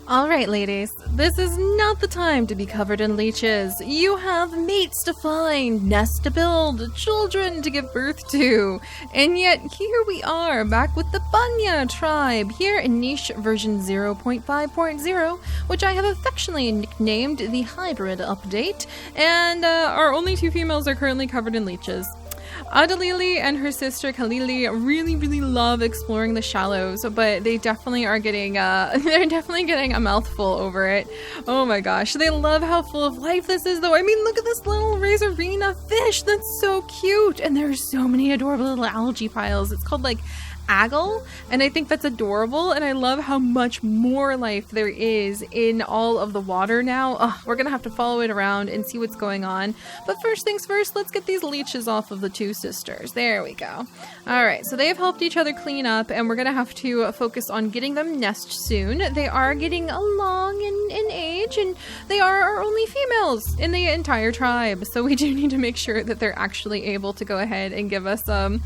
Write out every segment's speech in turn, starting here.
Alright ladies, this is not the time to be covered in leeches. You have mates to find, nests to build, children to give birth to. And yet here we are, back with the Bearyena tribe, here in niche version 0.5.0, which I have affectionately nicknamed the Hybrid Update, and our only two females are currently covered in leeches. Adalili and her sister Kalili really love exploring the shallows, but they definitely are getting they're definitely getting a mouthful over it. Oh my gosh, they love how full of life this is though. I mean, look at this little Bearyena fish, that's so cute, and there's so many adorable little algae piles. It's called like Aggle, and I think that's adorable, and I love how much more life there is in all of the water now. Ugh, we're gonna have to follow it around and see what's going on, but first things first, let's get these leeches off of the two sisters. There we go. Alright, so they have helped each other clean up, and we're gonna have to focus on getting them nest soon. They are getting along in age, and they are our only females in the entire tribe, so we do need to make sure that they're actually able to go ahead and give us some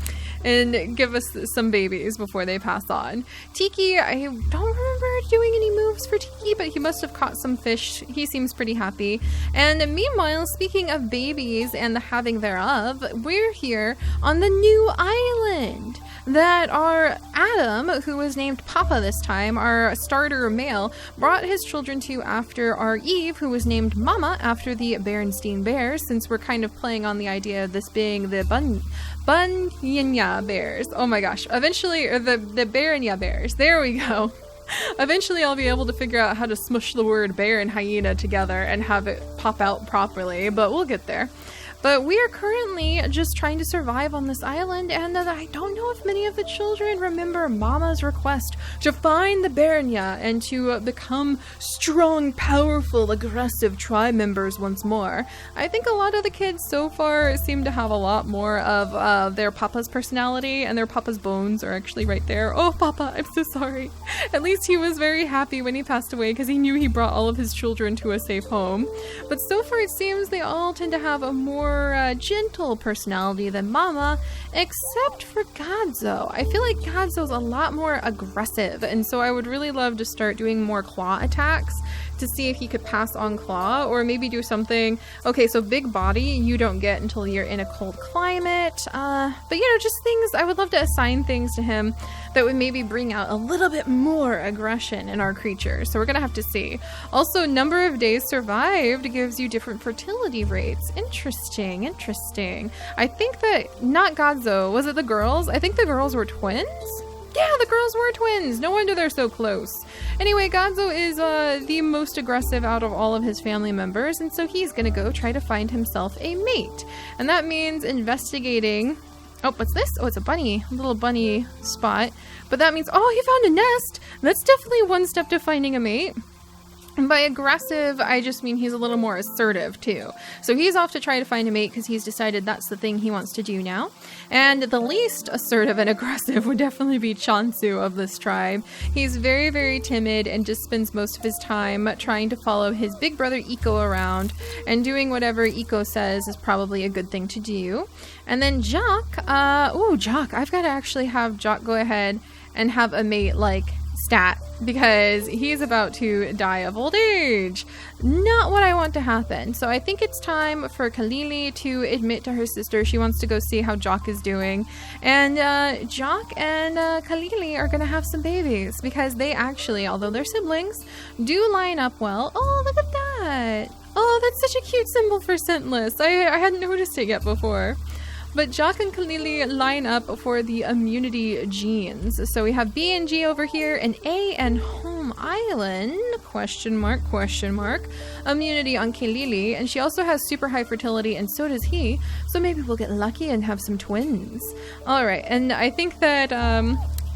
babies before they pass on. Tiki, I don't remember doing any moves for Tiki, but he must have caught some fish. He seems pretty happy. And meanwhile, speaking of babies and the having thereof, we're here on the new island that our Adam, who was named Papa this time, our starter male, brought his children to after our Eve, who was named Mama after the Berenstein bears, since we're kind of playing on the idea of this being the Bearyena bears. Oh my gosh. Eventually, or the Bearyena bears. There we go. Eventually I'll be able to figure out how to smush the word bear and hyena together and have it pop out properly, but we'll get there. But we are currently just trying to survive on this island, and I don't know if many of the children remember Mama's request to find the Bearyena and to become strong, powerful, aggressive tribe members once more. I think a lot of the kids so far seem to have a lot more of their Papa's personality, and their Papa's bones are actually right there. Oh, Papa, I'm so sorry. At least he was very happy when he passed away because he knew he brought all of his children to a safe home. But so far it seems they all tend to have a more gentle personality than Mama, except for Gadzo. I feel like Gadzo's a lot more aggressive, and so I would really love to start doing more claw attacks to see if he could pass on claw, or maybe do something. Okay, so big body you don't get until you're in a cold climate, but you know, just things. I would love to assign things to him that would maybe bring out a little bit more aggression in our creatures, so we're gonna have to see. Also, number of days survived gives you different fertility rates. Interesting. I think that, not Gadzo, was it the girls? I think the girls were twins? Yeah, the girls were twins. No wonder they're so close. Anyway, Gadzo is the most aggressive out of all of his family members, and so he's gonna go try to find himself a mate. And that means investigating. Oh, what's this? Oh, it's a bunny, a little bunny spot. But that means, oh, he found a nest. That's definitely one step to finding a mate. And by aggressive, I just mean he's a little more assertive too. So he's off to try to find a mate because he's decided that's the thing he wants to do now. And the least assertive and aggressive would definitely be Chansu of this tribe. He's very timid and just spends most of his time trying to follow his big brother Iko around, and doing whatever Iko says is probably a good thing to do. And then Jock, Jock, I've got to actually have Jock go ahead and have a mate like stat, because he's about to die of old age. Not what I want to happen. So I think it's time for Kalili to admit to her sister she wants to go see how Jock is doing. And Jock and Kalili are going to have some babies, because they actually, although they're siblings, do line up well. Oh, look at that. Oh, that's such a cute symbol for scentless. I hadn't noticed it yet before. But Jock and Kalili line up for the immunity genes. So we have B and G over here, and A and Home Island, question mark, immunity on Kalili, and she also has super high fertility, and so does he, so maybe we'll get lucky and have some twins. Alright, and I think that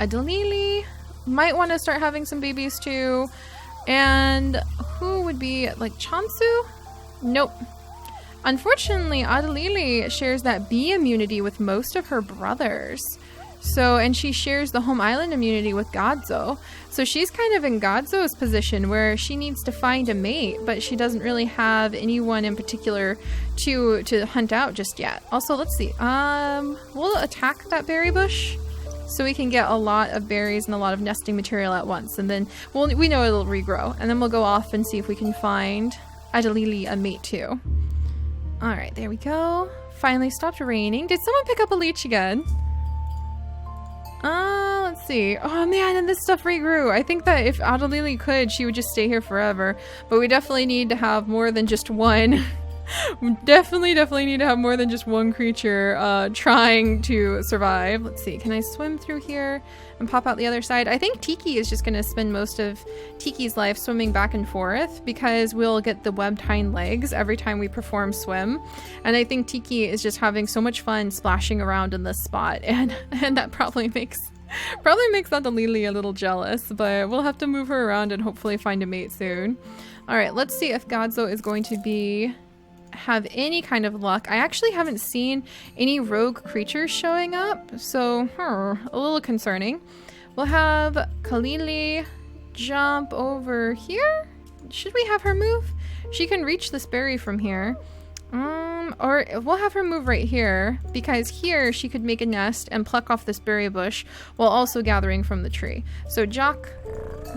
Adalili might want to start having some babies too, and who would be, like, Chansu? Nope. Unfortunately, Adalili shares that B immunity with most of her brothers. So, and she shares the Home Island immunity with Gadzo. So she's kind of in Gadzo's position where she needs to find a mate, but she doesn't really have anyone in particular to hunt out just yet. Also, let's see. We'll attack that berry bush. so we can get a lot of berries and a lot of nesting material at once. And then we know it'll regrow. And then we'll go off and see if we can find Adelili a mate too. All right, there we go. Finally stopped raining. Did someone pick up a leech again? Let's see. Oh man, and this stuff regrew. I think that if Adelili could, she would just stay here forever. But we definitely need to have more than just one. definitely need to have more than just one creature trying to survive. Let's see. Can I swim through here and pop out the other side? I think Tiki is just going to spend most of Tiki's life swimming back and forth because we'll get the webbed hind legs every time we perform swim. And I think Tiki is just having so much fun splashing around in this spot, and that probably makes Adelili a little jealous, but we'll have to move her around and hopefully find a mate soon. All right, let's see if Gadzo is going to have any kind of luck. I actually haven't seen any rogue creatures showing up, so a little concerning. We'll have Kalili jump over here. Should we have her move? She can reach this berry from here. Or we'll have her move right here, because here she could make a nest and pluck off this berry bush while also gathering from the tree. So Jock,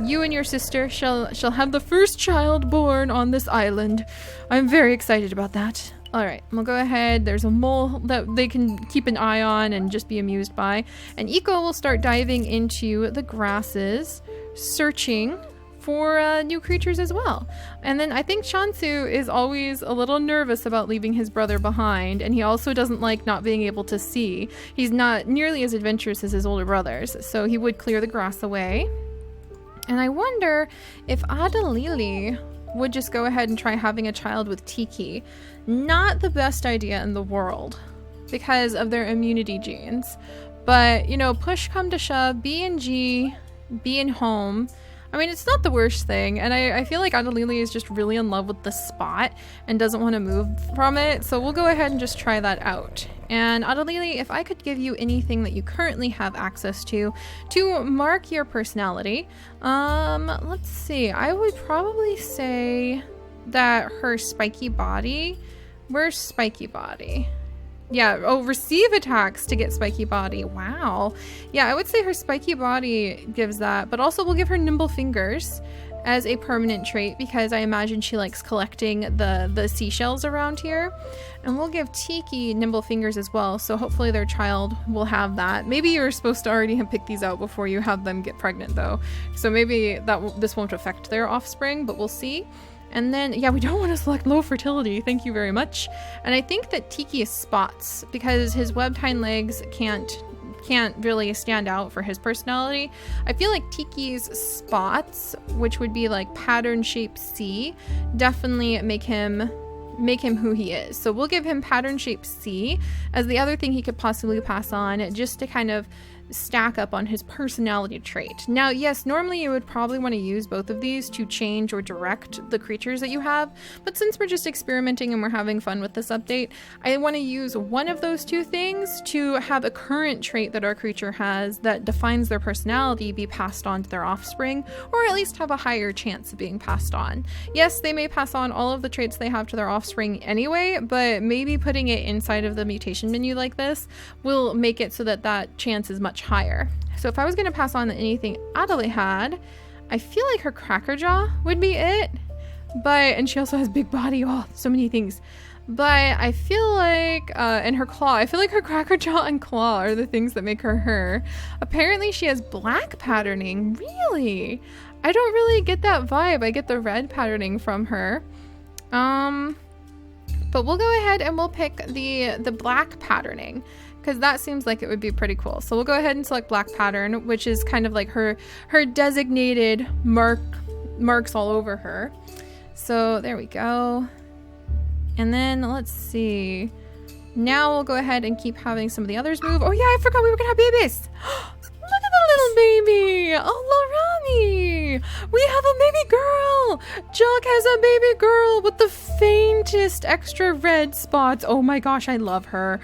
you and your sister shall have the first child born on this island. I'm very excited about that. All right, we'll go ahead. There's a mole that they can keep an eye on and just be amused by. And Iko will start diving into the grasses, searching for new creatures as well. And then I think Shansu is always a little nervous about leaving his brother behind, and he also doesn't like not being able to see. He's not nearly as adventurous as his older brothers, so he would clear the grass away. And I wonder if Adelili would just go ahead and try having a child with Tiki. Not the best idea in the world because of their immunity genes. But, you know, push come to shove, B and G, being home, I mean, it's not the worst thing, and I feel like Adelili is just really in love with the spot and doesn't want to move from it, so we'll go ahead and just try that out. And Adelili, if I could give you anything that you currently have access to mark your personality, let's see, I would probably say that her spiky body, where's spiky body? Yeah, receive attacks to get spiky body. Wow. Yeah, I would say her spiky body gives that, but also we'll give her nimble fingers as a permanent trait because I imagine she likes collecting the seashells around here. And we'll give Tiki nimble fingers as well, so hopefully their child will have that. Maybe you're supposed to already have picked these out before you have them get pregnant though. So maybe this won't affect their offspring, but we'll see. And then, yeah, we don't want to select low fertility. Thank you very much. And I think that Tiki is spots because his webbed hind legs can't really stand out for his personality. I feel like Tiki's spots, which would be like pattern shape C, definitely make him who he is. So we'll give him pattern shape C as the other thing he could possibly pass on, just to kind of stack up on his personality trait. Now, yes, normally you would probably want to use both of these to change or direct the creatures that you have, but since we're just experimenting and we're having fun with this update, I want to use one of those two things to have a current trait that our creature has that defines their personality be passed on to their offspring, or at least have a higher chance of being passed on. Yes, they may pass on all of the traits they have to their offspring anyway, but maybe putting it inside of the mutation menu like this will make it so that that chance is much higher. So if I was going to pass on anything Adelaide had, I feel like her cracker jaw would be it, and she also has big body, so many things, but I feel like and her claw, I feel like her cracker jaw and claw are the things that make her. Apparently she has black patterning. Really? I don't really get that vibe. I get the red patterning from her, but we'll go ahead and we'll pick the black patterning, because that seems like it would be pretty cool. So we'll go ahead and select black pattern, which is kind of like her designated marks all over her. So there we go. And then let's see. Now we'll go ahead and keep having some of the others move. Oh yeah, I forgot we were gonna have babies. Look at the little baby. Oh, Larami. We have a baby girl. Jock has a baby girl with the faintest extra red spots. Oh my gosh, I love her.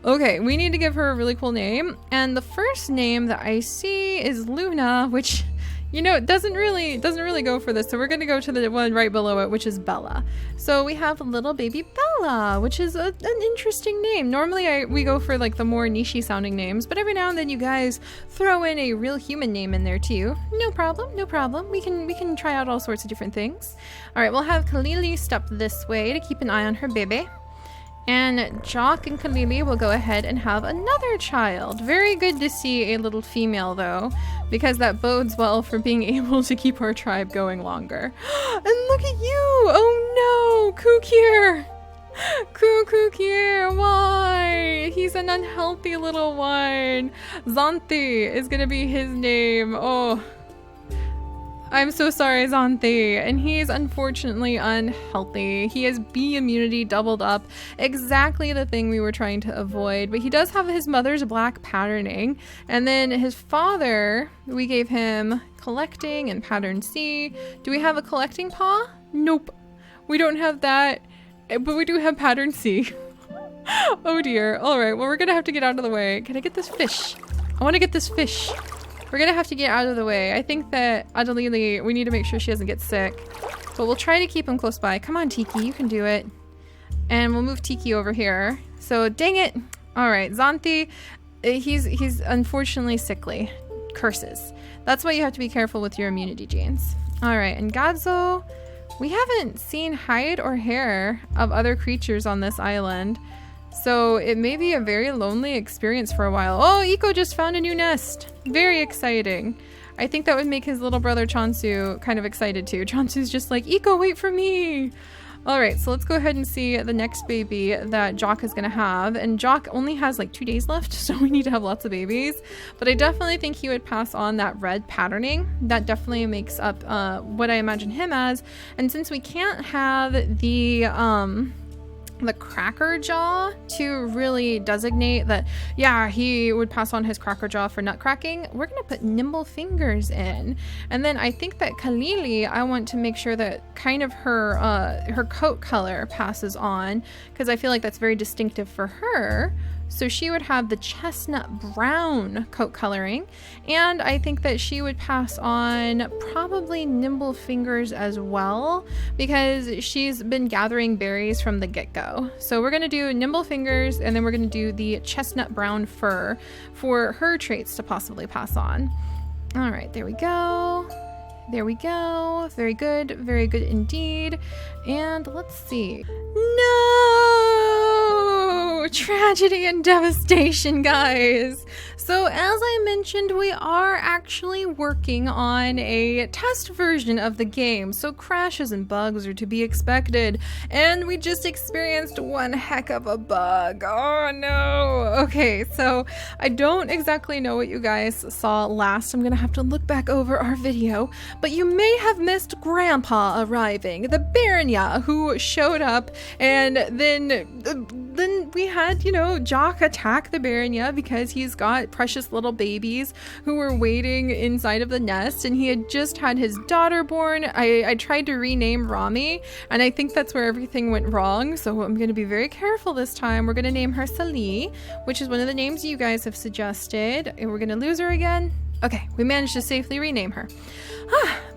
Okay, we need to give her a really cool name. And the first name that I see is Luna, which, You know, it doesn't really go for this. So we're going to go to the one right below it, which is Bella. So we have little baby Bella, which is an interesting name. Normally we go for like the more niche-y sounding names, but every now and then you guys throw in a real human name in there too. No problem, no problem. We can try out all sorts of different things. All right, we'll have Kalili step this way to keep an eye on her baby. And Jock and Kalili will go ahead and have another child. Very good to see a little female though, because that bodes well for being able to keep our tribe going longer. And look at you! Oh no! Kukir! Kukir, why? He's an unhealthy little one. Zanthi is gonna be his name. Oh. I'm so sorry, Zanthi. And he's unfortunately unhealthy. He has bee immunity doubled up. Exactly the thing we were trying to avoid. But he does have his mother's black patterning. And then his father, we gave him collecting and pattern C. Do we have a collecting paw? Nope. We don't have that. But we do have pattern C. Oh dear. Alright, well we're gonna have to get out of the way. Can I get this fish? I want to get this fish. We're gonna have to get out of the way. I think that Adalili, we need to make sure she doesn't get sick. But we'll try to keep him close by. Come on, Tiki, you can do it. And we'll move Tiki over here. So, dang it. Alright, Zanthi, he's unfortunately sickly. Curses. That's why you have to be careful with your immunity genes. Alright, and Gadzo, we haven't seen hide or hair of other creatures on this island. So it may be a very lonely experience for a while. Oh, Iko just found a new nest. Very exciting. I think that would make his little brother Chansu kind of excited too. Chansu's just like, Iko, wait for me. All right, so let's go ahead and see the next baby that Jock is gonna have. And Jock only has like 2 days left, so we need to have lots of babies. But I definitely think he would pass on that red patterning. That definitely makes up what I imagine him as. And since we can't have the cracker jaw to really designate that, yeah, he would pass on his cracker jaw for nut cracking, we're gonna put nimble fingers in. And then I think that Kalili, I want to make sure that kind of her coat color passes on, because I feel like that's very distinctive for her. So she would have the chestnut brown coat coloring, and I think that she would pass on probably nimble fingers as well, because she's been gathering berries from the get-go. So we're gonna do nimble fingers, and then we're gonna do the chestnut brown fur for her traits to possibly pass on. All right, there we go. There we go. Very good indeed. And let's see. No! Tragedy and devastation, guys. So as I mentioned, we are actually working on a test version of the game, so crashes and bugs are to be expected, and we just experienced one heck of a bug. Oh no. Okay, so I don't exactly know what you guys saw last. I'm gonna have to look back over our video, but you may have missed Grandpa arriving, the Bearyena, who showed up, and then we had, you know, Jock attack the Bearyena because he's got precious little babies who were waiting inside of the nest, and he had just had his daughter born. I tried to rename Rami, and I think that's where everything went wrong, so I'm going to be very careful this time. We're going to name her Salih, which is one of the names you guys have suggested, and we're going to lose her again. Okay, we managed to safely rename her.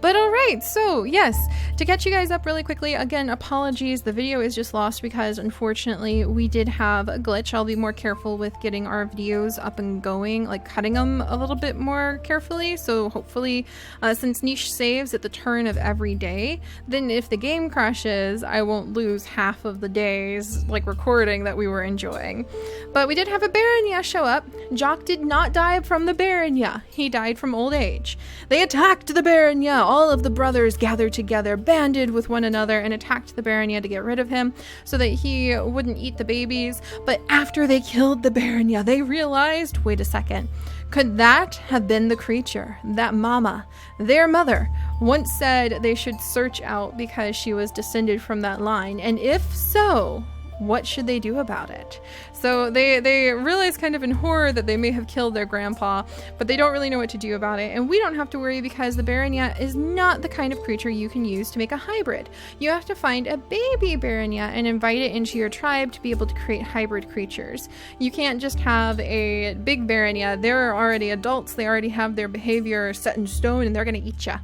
But alright, so yes, to catch you guys up really quickly, again, apologies, the video is just lost because unfortunately we did have a glitch. I'll be more careful with getting our videos up and going, like cutting them a little bit more carefully, so hopefully, since niche saves at the turn of every day, then if the game crashes, I won't lose half of the days, like recording, that we were enjoying. But we did have a Bearyena show up. Jock did not die from the Bearyena, he died from old age. They attacked the Bearyena. All of the brothers gathered together, banded with one another, and attacked the Bearyena to get rid of him so that he wouldn't eat the babies. But after they killed the Bearyena, they realized, wait a second, could that have been the creature that Mama, their mother, once said they should search out because she was descended from that line? And if so, what should they do about it? So they realize kind of in horror that they may have killed their grandpa, but they don't really know what to do about it. And we don't have to worry because the Bearyena is not the kind of creature you can use to make a hybrid. You have to find a baby Bearyena and invite it into your tribe to be able to create hybrid creatures. You can't just have a big Bearyena. They're already adults. They already have their behavior set in stone and they're going to eat ya.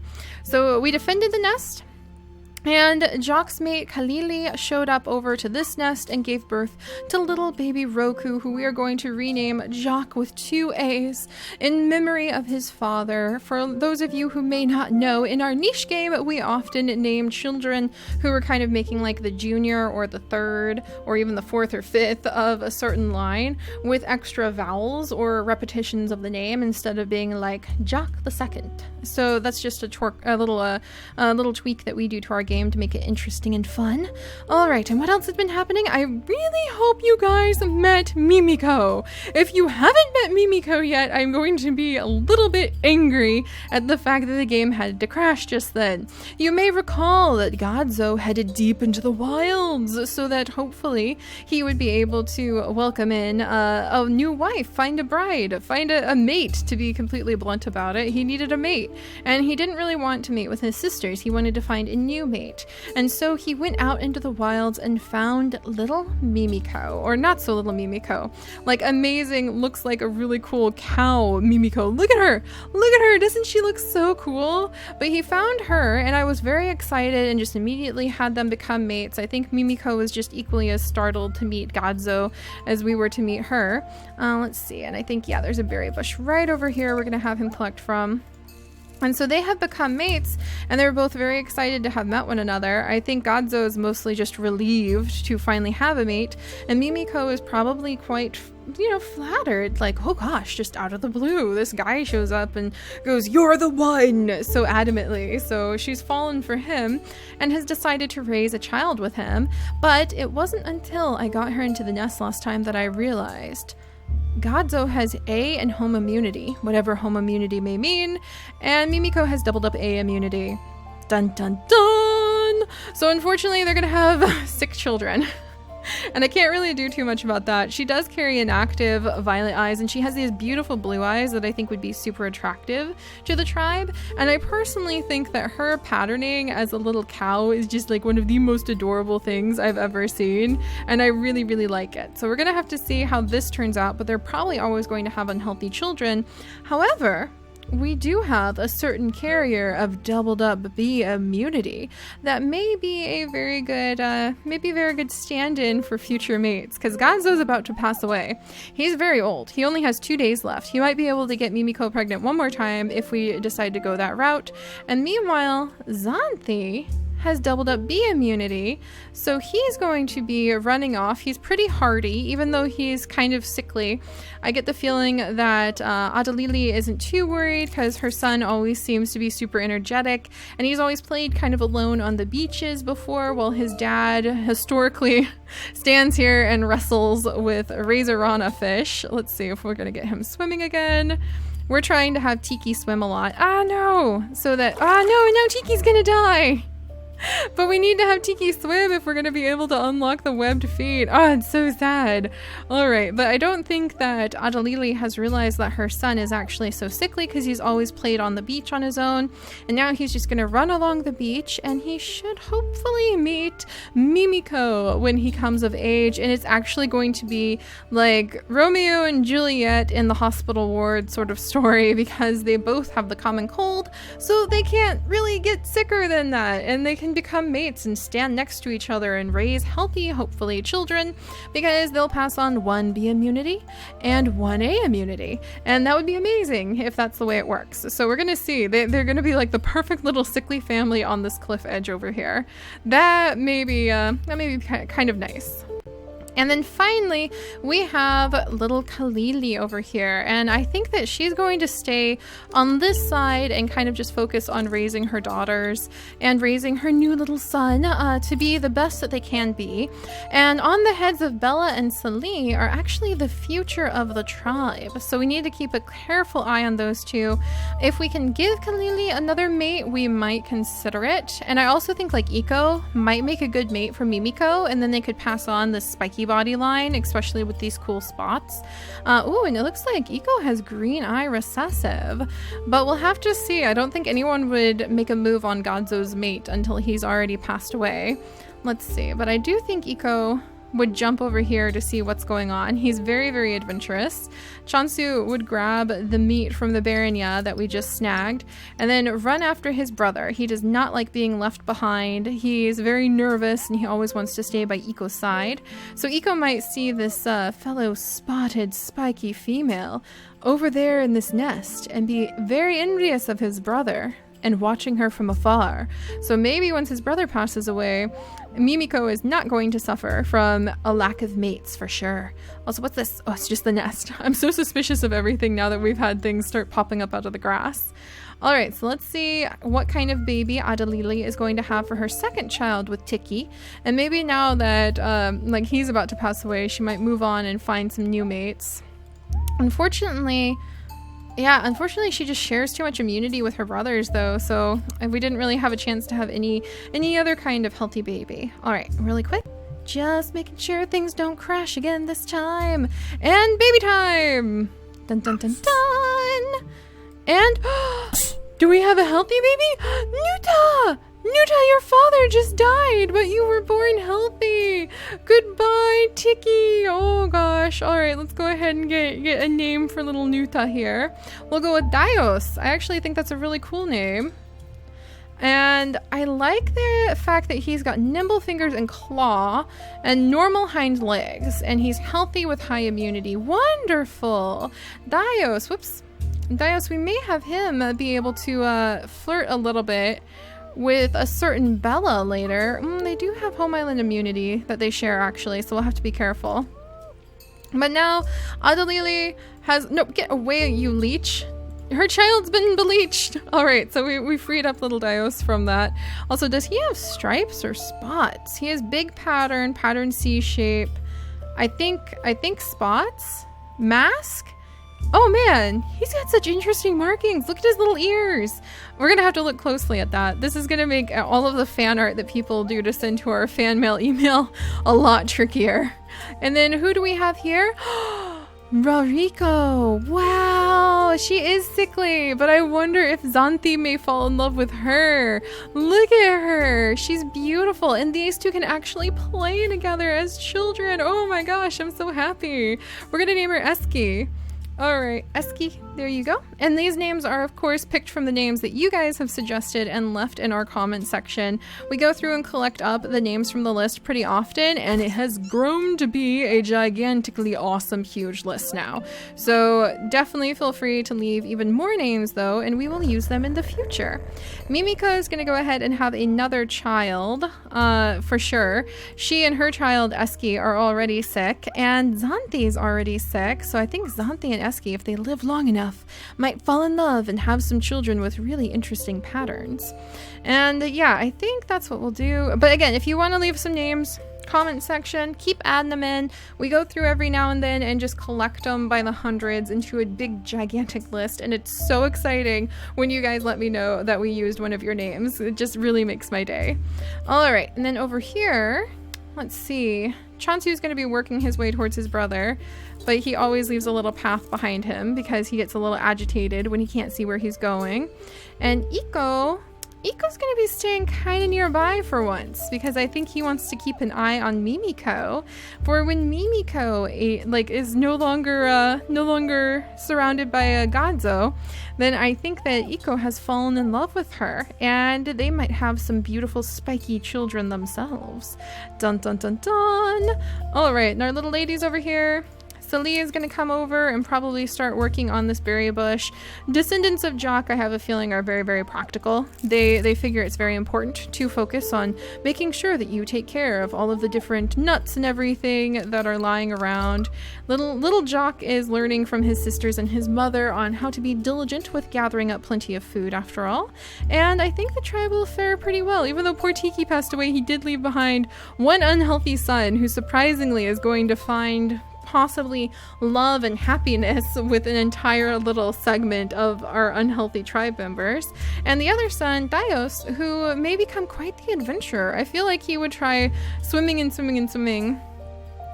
So we defended the nest. And Jock's mate Khalili showed up over to this nest and gave birth to little baby Roku, who we are going to rename Jock with 2 A's in memory of his father. For those of you who may not know, in our niche game, we often name children who were kind of making like the junior or the third or even the 4th or 5th of a certain line with extra vowels or repetitions of the name instead of being like Jock the Second. So that's just a little tweak that we do to our game to make it interesting and fun. Alright, and what else has been happening? I really hope you guys met Mimiko. If you haven't met Mimiko yet, I'm going to be a little bit angry at the fact that the game had to crash just then. You may recall that Godzo headed deep into the wilds so that hopefully he would be able to welcome in a new wife, find a bride, find a mate, to be completely blunt about it. He needed a mate, and he didn't really want to mate with his sisters. He wanted to find a new mate. And so he went out into the wilds and found little Mimiko, or not so little Mimiko, like amazing, looks like a really cool cow Mimiko. Look at her! Look at her! Doesn't she look so cool? But he found her, and I was very excited and just immediately had them become mates. I think Mimiko was just equally as startled to meet Godzo as we were to meet her. Let's see, and I think, yeah, there's a berry bush right over here we're gonna have him collect from. And so they have become mates, and they're both very excited to have met one another. I think Godzo is mostly just relieved to finally have a mate, and Mimiko is probably quite, flattered. Like, oh gosh, just out of the blue, this guy shows up and goes, "You're the one!" so adamantly. So she's fallen for him and has decided to raise a child with him. But it wasn't until I got her into the nest last time that I realized Godzo has A and home immunity, whatever home immunity may mean, and Mimiko has doubled up A immunity. Dun dun dun! So unfortunately, they're gonna have sick children. And I can't really do too much about that. She does carry inactive violet eyes, and she has these beautiful blue eyes that I think would be super attractive to the tribe. And I personally think that her patterning as a little cow is just like one of the most adorable things I've ever seen. And I really, really like it. So we're gonna have to see how this turns out, but they're probably always going to have unhealthy children. However, we do have a certain carrier of doubled up B immunity that may be a very good stand-in for future mates, because Gonzo's about to pass away. He's very old. He only has 2 days left. He might be able to get Mimiko pregnant one more time if we decide to go that route. And meanwhile, Xanthi has doubled up B immunity, so he's going to be running off. He's pretty hardy, even though he's kind of sickly. I get the feeling that Adalili isn't too worried because her son always seems to be super energetic, and he's always played kind of alone on the beaches before, while his dad historically stands here and wrestles with Razorana fish. Let's see if we're going to get him swimming again. We're trying to have Tiki swim a lot. No! Now Tiki's gonna die! But we need to have Tiki swim if we're going to be able to unlock the webbed feet. It's so sad. Alright, but I don't think that Adalili has realized that her son is actually so sickly because he's always played on the beach on his own. And now he's just going to run along the beach, and he should hopefully meet Mimiko when he comes of age. And it's actually going to be like Romeo and Juliet in the hospital ward sort of story, because they both have the common cold, so they can't really get sicker than that. And they can become mates and stand next to each other and raise healthy, hopefully, children, because they'll pass on 1 B immunity and 1 A immunity. And that would be amazing if that's the way it works. So we're going to see. They're going to be like the perfect little sickly family on this cliff edge over here. That may be kind of nice. And then finally, we have little Kalili over here. And I think that she's going to stay on this side and kind of just focus on raising her daughters and raising her new little son to be the best that they can be. And on the heads of Bella and Celie are actually the future of the tribe. So we need to keep a careful eye on those two. If we can give Kalili another mate, we might consider it. And I also think like Iko might make a good mate for Mimiko, and then they could pass on the spiky body line, especially with these cool spots. Oh, and it looks like Iko has green eye recessive, but we'll have to see. I don't think anyone would make a move on Godzo's mate until he's already passed away. Let's see, but I do think Iko would jump over here to see what's going on. He's very, very adventurous. Chansu would grab the meat from the Bearyena that we just snagged and then run after his brother. He does not like being left behind. He's very nervous and he always wants to stay by Iko's side. So Iko might see this fellow spotted, spiky female over there in this nest and be very envious of his brother and watching her from afar. So maybe once his brother passes away, Mimiko is not going to suffer from a lack of mates for sure. Also, what's this? Oh, it's just the nest. I'm so suspicious of everything now that we've had things start popping up out of the grass. All right, so let's see what kind of baby Adalili is going to have for her second child with Tiki. And maybe now that like he's about to pass away, she might move on and find some new mates. Unfortunately, she just shares too much immunity with her brothers, though, so we didn't really have a chance to have any other kind of healthy baby. All right, really quick. Just making sure things don't crash again this time. And baby time! Dun dun dun dun! And do we have a healthy baby? Nuta! Nuta, your father just died, but you were born healthy. Goodbye, Tiki. Oh gosh. All right, let's go ahead and get a name for little Nuta here. We'll go with Dios. I actually think that's a really cool name. And I like the fact that he's got nimble fingers and claw and normal hind legs, and he's healthy with high immunity. Wonderful. Dios, whoops. Dios, we may have him be able to flirt a little bit with a certain Bella later. They do have home island immunity that they share actually, so we'll have to be careful. But now Adalili has, nope, get away you leech. Her child's been bleached. All right, so we freed up little Dios from that. Also, does he have stripes or spots? He has big pattern C shape. I think spots, mask. Oh man, he's got such interesting markings. Look at his little ears. We're gonna have to look closely at that. This is gonna make all of the fan art that people do to send to our fan mail email a lot trickier. And then who do we have here? Rariko. Wow, she is sickly, but I wonder if Xanthi may fall in love with her. Look at her. She's beautiful, and these two can actually play together as children. Oh my gosh, I'm so happy. We're gonna name her Eski. All right, Eski, there you go. And these names are, of course, picked from the names that you guys have suggested and left in our comment section. We go through and collect up the names from the list pretty often, and it has grown to be a gigantically awesome, huge list now. So definitely feel free to leave even more names, though, and we will use them in the future. Mimiko is going to go ahead and have another child, for sure. She and her child, Eski, are already sick, and Xanthi is already sick, so I think Xanthi and Eski, if they live long enough, might fall in love and have some children with really interesting patterns. And yeah, I think that's what we'll do. But again, if you want to leave some names, comment section, keep adding them in. We go through every now and then and just collect them by the hundreds into a big gigantic list, and it's so exciting when you guys let me know that we used one of your names. It just really makes my day. All right, and then over here, let's see. Chansu is going to be working his way towards his brother, but he always leaves a little path behind him because he gets a little agitated when he can't see where he's going. And Iko's going to be staying kind of nearby for once because I think he wants to keep an eye on Mimiko. For when Mimiko is no longer surrounded by a Gadzo, then I think that Iko has fallen in love with her, and they might have some beautiful spiky children themselves. Dun dun dun dun. All right, and our little ladies over here, Celia is going to come over and probably start working on this berry bush. Descendants of Jock, I have a feeling, are very, very practical. They figure it's very important to focus on making sure that you take care of all of the different nuts and everything that are lying around. Little Jock is learning from his sisters and his mother on how to be diligent with gathering up plenty of food after all. And I think the tribe will fare pretty well. Even though poor Tiki passed away, he did leave behind one unhealthy son who surprisingly is going to find possibly love and happiness with an entire little segment of our unhealthy tribe members. And the other son, Dios, who may become quite the adventurer. I feel like he would try swimming and swimming and swimming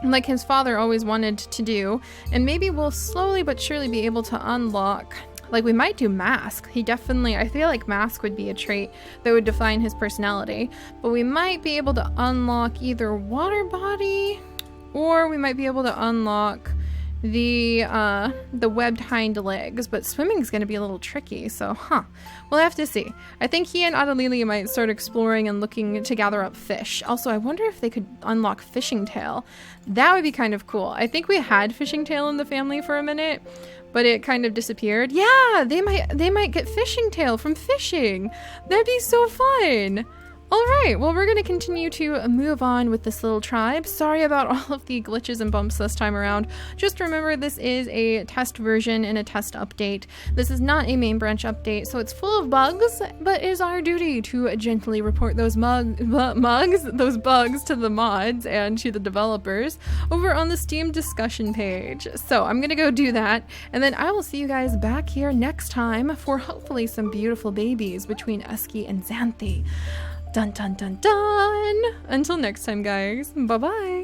like his father always wanted to do. And maybe we'll slowly but surely be able to unlock, like we might do Mask. I feel like Mask would be a trait that would define his personality. But we might be able to unlock either Water Body, or we might be able to unlock the webbed hind legs, but swimming is going to be a little tricky, so we'll have to see. I think he and Adalili might start exploring and looking to gather up fish. Also, I wonder if they could unlock Fishing Tail. That would be kind of cool. I think we had Fishing Tail in the family for a minute, but it kind of disappeared. Yeah, they might get Fishing Tail from fishing. That'd be so fun. Alright, well, we're going to continue to move on with this little tribe. Sorry about all of the glitches and bumps this time around. Just remember, this is a test version and a test update. This is not a main branch update, so it's full of bugs, but it is our duty to gently report those bugs to the mods and to the developers over on the Steam discussion page. So I'm going to go do that, and then I will see you guys back here next time for hopefully some beautiful babies between Eski and Xanthi. Dun dun dun dun! Until next time, guys. Bye-bye!